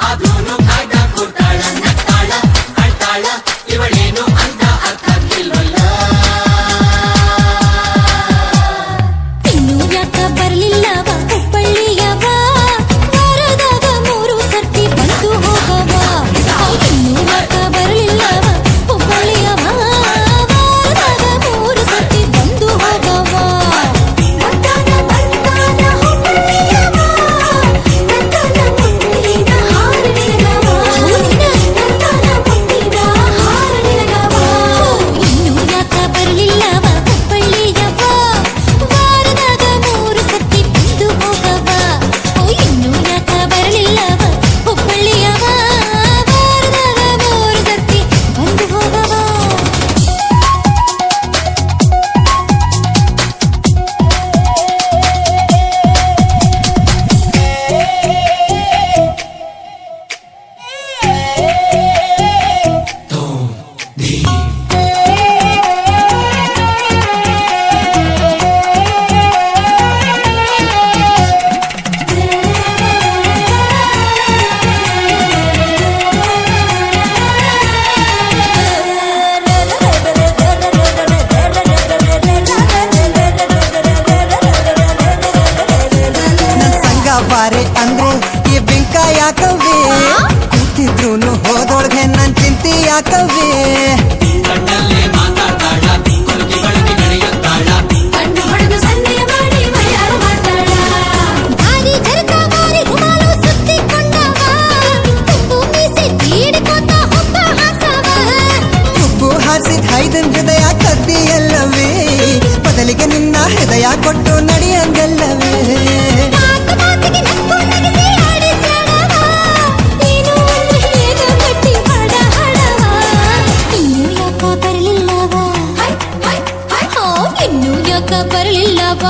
ಆದ್ರೂನು ಕಾಯ್ದ ಕೂತಾಳ ನಗ್ತಾಳ ಅಳ್ತಾಳ ಇವಳೇನು ಅಂತ ಅರ್ಥ ಆಗ್ತಿಲ್ವಲ್ಲ. ಇನ್ನು ಯಾಕ ಬರ್ಲಿಲ್ಲವ ಹುಬ್ಬಳ್ಳಿಯವ ವಾರದಾಗ 3 ಸರ್ತಿ ಬಂದು ಹೋಗವ. ಇನ್ನು ಯಾಕ ಬರ್ಲಿಲ್ಲವ ಹುಬ್ಬಳ್ಳಿಯವ ವಾರದಾಗ 3 ಸರ್ತಿ ಬಂದು ಹೋಗವ. ಬಂದಾನ ಹುಬ್ಬಳ್ಳಿಯವ ತಂದಾನ ಮುಟ್ಟಿನ ಹಾರ ನಿನಗವ. ತಂದಾನ ಮುಟ್ಟಿನ ಹಾರ ನಿನಗವ. ಇನ್ನು ಯಾಕ ಬರ್ಲಿಲ್ಲವ ಹುಬ್ಬಳ್ಳಿಯವ ವಾರದಾಗ 3 ಸರ್ತಿ ಬಂದು ಹೋಗವ. ಇನ್ನು ಯಾಕ ಬರ್ಲಿಲ್ಲವ ಹುಬ್ಬಳ್ಳಿಯವ ವಾರದಾಗ 3 ಸರ್ತಿ ಬಂದು ಹೋಗವ. ನನ್ ಸಂಗ ಬಾರೆ ಅಂದ್ರೆ ಈ ಬಿಂಕ ಯಾಕವೇ ಕೂತಿದ್ರೂನು ಹೋದೊಳಗೆ ನನ್ ಚಿಂತೆ ಯಾಕವೇ ಕಣ್ಣಲ್ಲೇ ಮಾತಾಡ್ತಾಳ ಕುಲುಕಿ ಬಳಕಿ ನಡೆಯುತ್ತಾಳ ಕಣ್ಣು ಹೊಡೆದು ಸನ್ನೆ ಮಾಡಿ ಮರ್ಯಾದೆ ಮಾಡ್ತಾಳ. ದಾರಿ ಜರಕ ಮಾರಿ ರುಮಾಲು ಸುತ್ತಿಕೊಂಡವ ತುಂಬು ಮೀಸೆ ತೀಡಿಕೊಂಡ ಹುಬ್ಬ ಹಾಸವ. ಉಪ್ಪು ಹಾರಿಸಿದ ಹೈದನ್ ಹೃದಯ ಕದ್ದಿಯಲ್ಲವೇ ಬದಲಿಗೆ ನಿನ್ನ ಹೃದಯ ಕೊಟ್ಟು ನಡೆಯಂಗಲ್ಲವೇ ಮಾತು ಮಾತಿಗೆ ನಕ್ಕು ನಗಿಸಿ ಆಡಿಸ್ಯಾಡವ. ಏನು ಅಂದ್ರೆ ಏನು ಗಟ್ಟಿ ಹಾಡ ಹಾಡವ. ಇನ್ನು ಯಾಕ ಬರಲಿಲ್ಲವ ಇನ್ನು ಯಾಕ ಬರಲಿಲ್ಲವ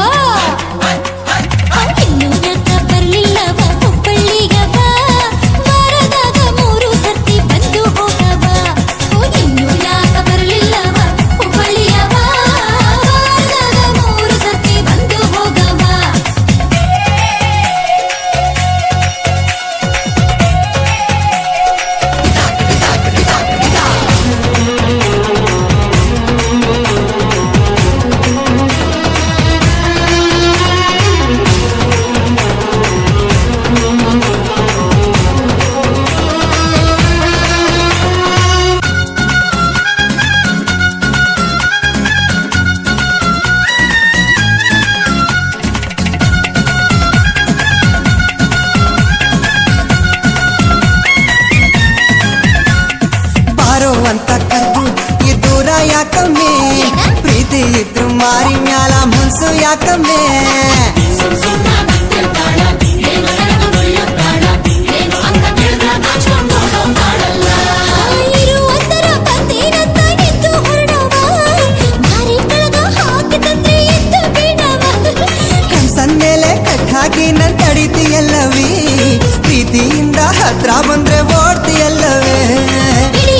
ಇನ್ನು ಯಾಕ ಬರಲಿಲ್ಲವ ಹುಬ್ಬಳ್ಳಿಯವ ವಾರದಾಗ 3 ಸರ್ತಿ ಬಂದು ಹೋಗವ. ಇನ್ನು ಯಾಕ ಬರಲಿಲ್ಲವ ಹುಬ್ಬಳ್ಳಿಯವ ವಾರದಾಗ 3 ಸರ್ತಿ ಬಂದು ಹೋಗವ. ಬಾರೋ ಅಂತ ಕರ್ದು ಈ ದೂರ ಯಾಕಮ್ಮೆ ಪ್ರೀತಿ ಇದ್ರು ಮಾರಿ ಮ್ಯಾಲ ಮನ್ಸು ಯಾಕಮ್ಮೆ ಸುಮ್ನ ನಗ್ತಿರ್ತಾಳ ಏನು ನನಗೂ ಬರೆಯುತ್ತಾಳ ಏನು ಅಂತ ಕೇಳಿದ್ರ ನಾಚ್ಕೊಂಡು ಹೋಗ್ತಾಳಲ್ಲ. ಇರುವಂತರ ಬಂದೇನಂತ ನಿಂತು ಹೊರಡವ. ಮಾರಿ ಕೆಳಗ ಹಾಕಿದಂದ್ರೆ ಎದ್ದು ಬಿಡವ. ಕನ್ಸನ್ ಮೇಲೆ ಕಟ್ ಹಾಕಿ ನನ್ ತಡಿತೀಯಲ್ಲವೇ ಪ್ರೀತಿಯಿಂದ ಹತ್ರ ಬಂದ್ರೆ ಓಡ್ತೀಯಲ್ಲವೇ ಇಡೀ